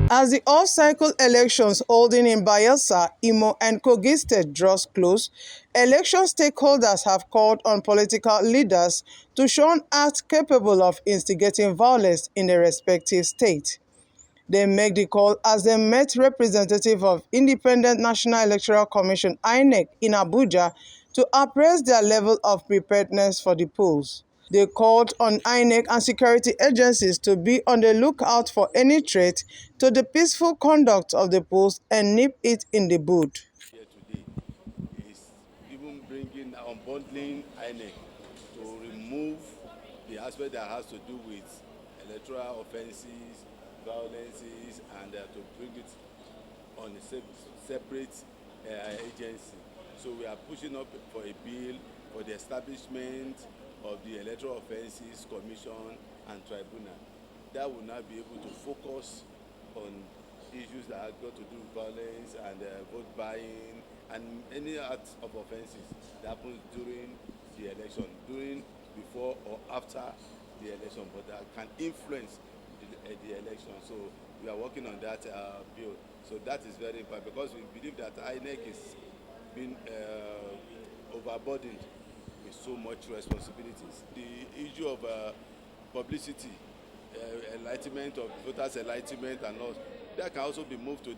As the off-cycle elections holding in Bayelsa, Imo and Kogi States draws close, election stakeholders have called on political leaders to shun acts capable of instigating violence in their respective states. They make the call as they met representatives of Independent National Electoral Commission (INEC) in Abuja to appraise their level of preparedness for the polls. They called on INEC and security agencies to be on the lookout for any threat to the peaceful conduct of the polls and nip it in the bud. Here today is even bringing unbundling INEC to remove the aspect that has to do with electoral offences, violences, and to bring it on a separate agency. So we are pushing up for a bill for the establishment of the Electoral Offences Commission and Tribunal. That will now be able to focus on issues that have got to do with violence and vote buying and any acts of offences that happens during the election, during, before or after the election, but that can influence the election. So we are working on that bill. So that is very important because we believe that INEC is being overburdened with so much responsibilities. The issue of publicity, enlightenment of voters' enlightenment and all, that can also be moved to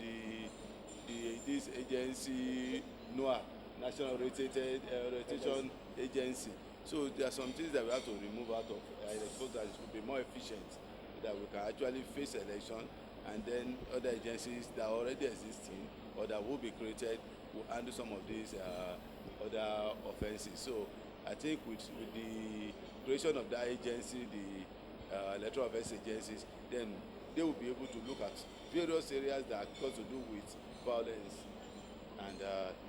this agency, NOAA, National Rotation Agency. So there are some things that we have to remove out of so that it will be more efficient, so that we can actually face election, and then other agencies that are already existing or that will be created will handle some of these other offences. So I think with the creation of that agency, the electoral offence agencies, then they will be able to look at various areas that have got to do with violence, and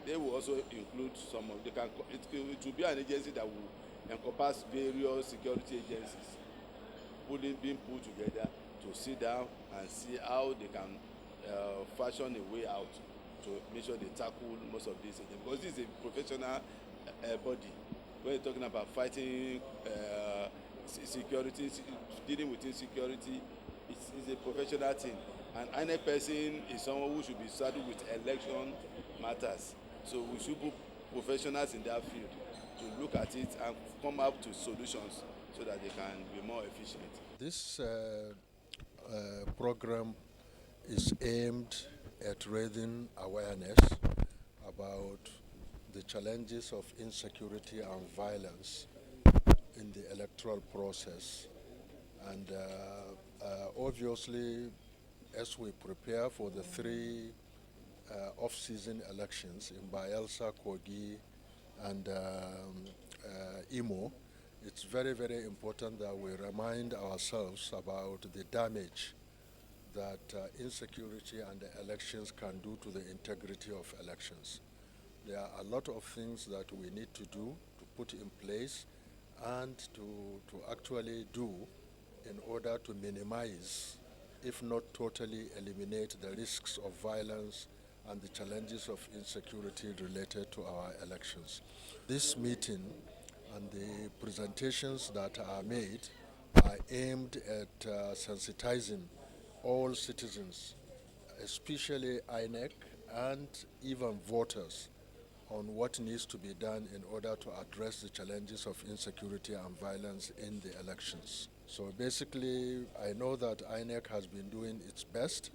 they will also include some of it will be an agency that will encompass various security agencies being put together to sit down and see how they can fashion a way out to make sure they tackle most of these things, because this is a professional body. When you're talking about fighting security, dealing with insecurity, it's a professional thing. And any person is someone who should be saddled with election matters. So we should put professionals in that field to look at it and come up to solutions so that they can be more efficient. This program is aimed at raising awareness about the challenges of insecurity and violence in the electoral process. And obviously, as we prepare for the three off-season elections in Bayelsa, Kogi, and Imo, it's very, very important that we remind ourselves about the damage that insecurity and the elections can do to the integrity of elections. There are a lot of things that we need to do, to put in place, and to actually do in order to minimize, if not totally eliminate, the risks of violence and the challenges of insecurity related to our elections. This meeting and the presentations that are made are aimed at sensitizing all citizens, especially INEC and even voters, on what needs to be done in order to address the challenges of insecurity and violence in the elections. So basically, I know that INEC has been doing its best,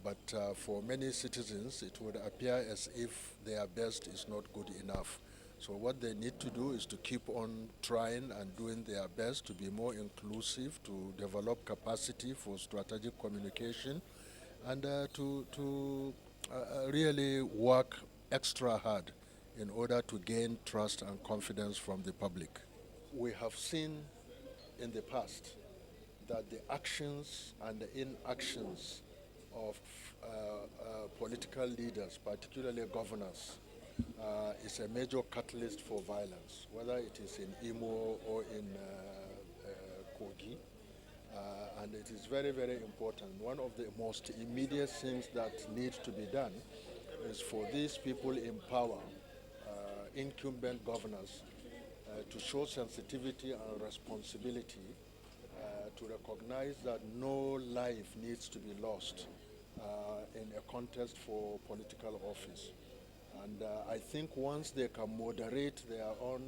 but for many citizens, it would appear as if their best is not good enough. So what they need to do is to keep on trying and doing their best to be more inclusive, to develop capacity for strategic communication, and to really work extra hard in order to gain trust and confidence from the public. We have seen in the past that the actions and the inactions of political leaders, particularly governors, is a major catalyst for violence, whether it is in Imo or in Kogi. And it is very, very important. One of the most immediate things that needs to be done is for these people in power, incumbent governors, to show sensitivity and responsibility, to recognize that no life needs to be lost in a contest for political office. And I think once they can moderate their own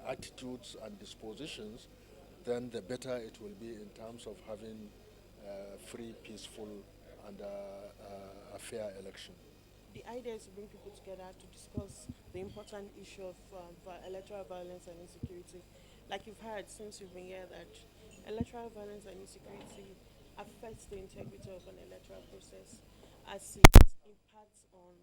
attitudes and dispositions, then the better it will be in terms of having free, peaceful, and a fair election. The idea is to bring people together to discuss the important issue of electoral violence and insecurity. Like you've heard since you've been here, that electoral violence and insecurity affects the integrity of an electoral process, as it impacts on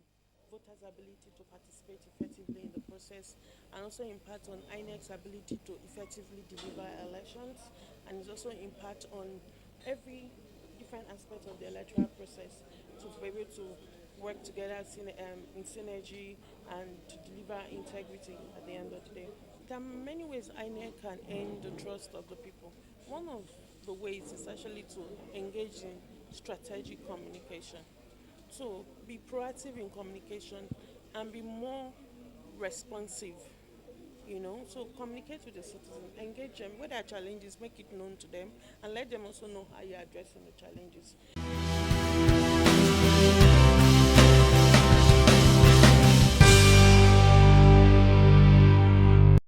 voters' ability to participate effectively in the process, and also impacts on INEC's ability to effectively deliver elections, and it also impacts on every different aspects of the electoral process to be able to work together in synergy and to deliver integrity at the end of the day. There are many ways INEC can earn the trust of the people. One of the ways is actually to engage in strategic communication. So be proactive in communication and be more responsive. So communicate with the citizen, engage them. Where there are challenges, make it known to them, and let them also know how you're addressing the challenges.